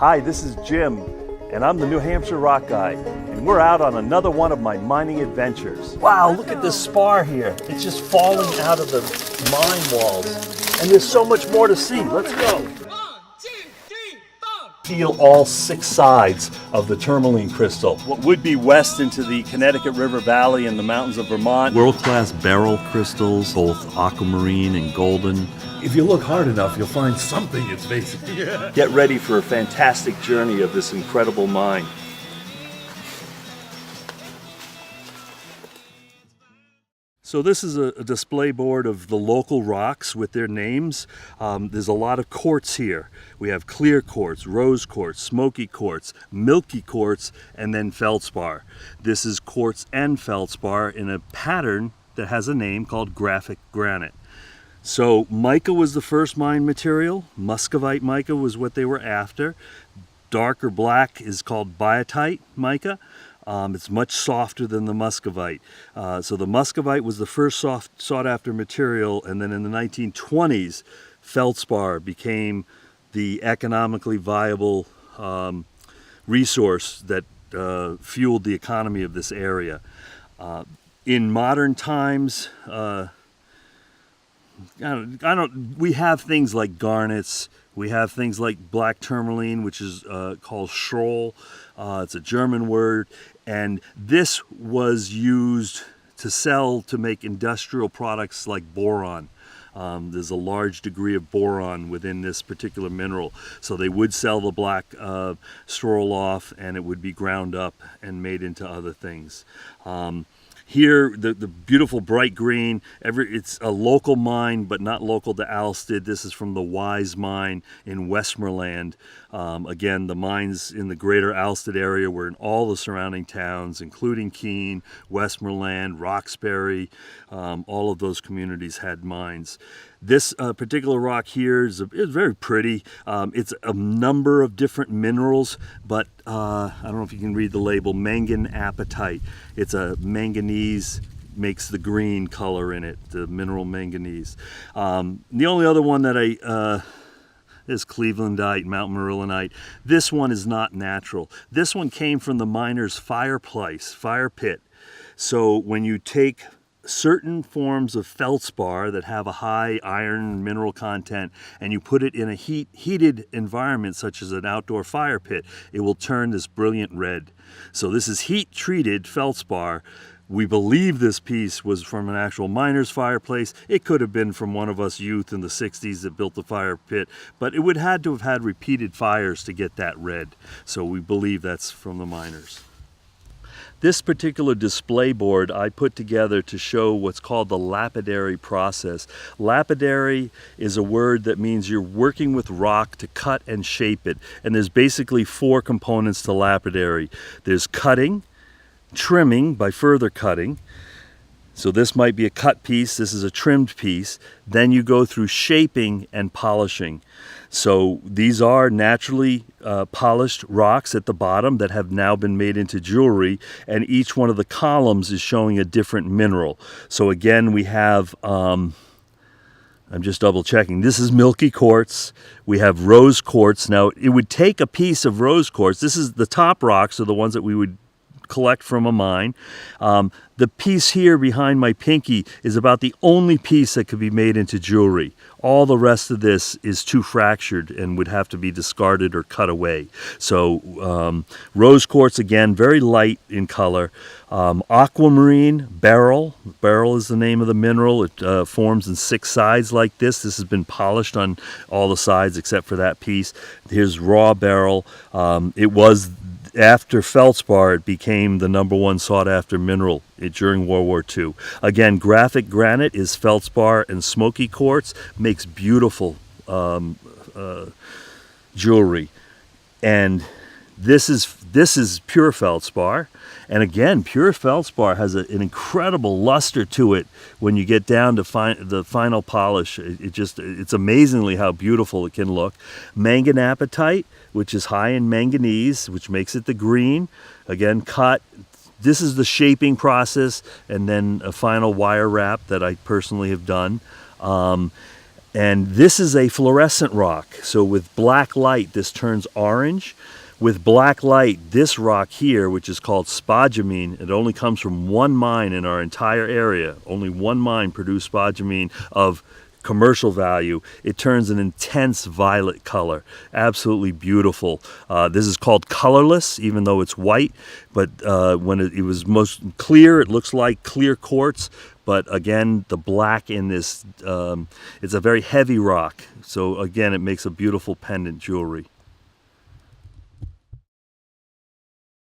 Hi, this is Jim, and I'm the New Hampshire rock guy, and we're out on another one of my mining adventures. Wow, look at this spar here. It's just falling out of the mine walls, and there's so much more to see. Let's go. 1, 2, 3, 4. Feel all 6 sides of the tourmaline crystal. What would be west into the Connecticut River Valley and the mountains of Vermont. World-class beryl crystals, both aquamarine and golden. If you look hard enough, you'll find something it's facing. Get ready for a fantastic journey of this incredible mine. So this is a display board of the local rocks with their names. There's a lot of quartz here. We have clear quartz, rose quartz, smoky quartz, milky quartz, and then feldspar. This is quartz and feldspar in a pattern that has a name called graphic granite. So mica was the first mine material. Muscovite mica was what they were after. Dark or black is called biotite mica. It's much softer than the muscovite. So the muscovite was the first sought after material, and then in the 1920s, feldspar became the economically viable resource that fueled the economy of this area. In modern times, we have things like garnets, we have things like black tourmaline, which is called Schroll. It's a German word, and this was used to sell to make industrial products like boron. There's a large degree of boron within this particular mineral, so they would sell the black Schroll off, and it would be ground up and made into other things. Here, the beautiful bright green, it's a local mine, but not local to Alstead. This is from the Wise Mine in Westmoreland. Again, the mines in the greater Alstead area were in all the surrounding towns, including Keene, Westmoreland, Roxbury. All of those communities had mines. This particular rock here is very pretty. It's a number of different minerals, but I don't know if you can read the label, manganapatite. It's a manganese, makes the green color in it, the mineral manganese. The only other one that is Clevelandite, Mount Marillanite. This one is not natural. This one came from the miner's fire pit. So when you take certain forms of feldspar that have a high iron mineral content and you put it in a heated environment such as an outdoor fire pit, it will turn this brilliant red. So this is heat treated feldspar. We believe this piece was from an actual miner's fireplace. It could have been from one of us youth in the 60s that built the fire pit, but it would had to have had repeated fires to get that red. So we believe that's from the miners. This particular display board I put together to show what's called the lapidary process. Lapidary is a word that means you're working with rock to cut and shape it. And there's basically 4 components to lapidary. There's cutting, trimming by further cutting. So this might be a cut piece, this is a trimmed piece. Then you go through shaping and polishing. So these are naturally polished rocks at the bottom that have now been made into jewelry, and each one of the columns is showing a different mineral. So again, we have, I'm just double checking, this is milky quartz, we have rose quartz. Now it would take a piece of rose quartz, this is the top rocks are the ones that we would collect from a mine. The piece here behind my pinky is about the only piece that could be made into jewelry. All the rest of this is too fractured and would have to be discarded or cut away. So rose quartz, again, very light in color. Aquamarine, beryl. Beryl is the name of the mineral. It forms in 6 sides like this. This has been polished on all the sides except for that piece. Here's raw beryl. It was after feldspar, it became the *1 sought after mineral during World War II. Again, graphic granite is feldspar and smoky quartz, makes beautiful jewelry. And this is pure feldspar. And again, pure feldspar has an incredible luster to it when you get down to the final polish. It's amazingly how beautiful it can look. Manganapatite, which is high in manganese, which makes it the green. Again, cut. This is the shaping process, and then a final wire wrap that I personally have done. And this is a fluorescent rock. So with black light, this turns orange. With black light, this rock here, which is called spodumene, it only comes from one mine in our entire area. Only one mine produced spodumene of commercial value. It turns an intense violet color. Absolutely beautiful. This is called colorless, even though it's white. But when it was most clear, it looks like clear quartz. But again, the black in this, it's a very heavy rock. So again, it makes a beautiful pendant jewelry.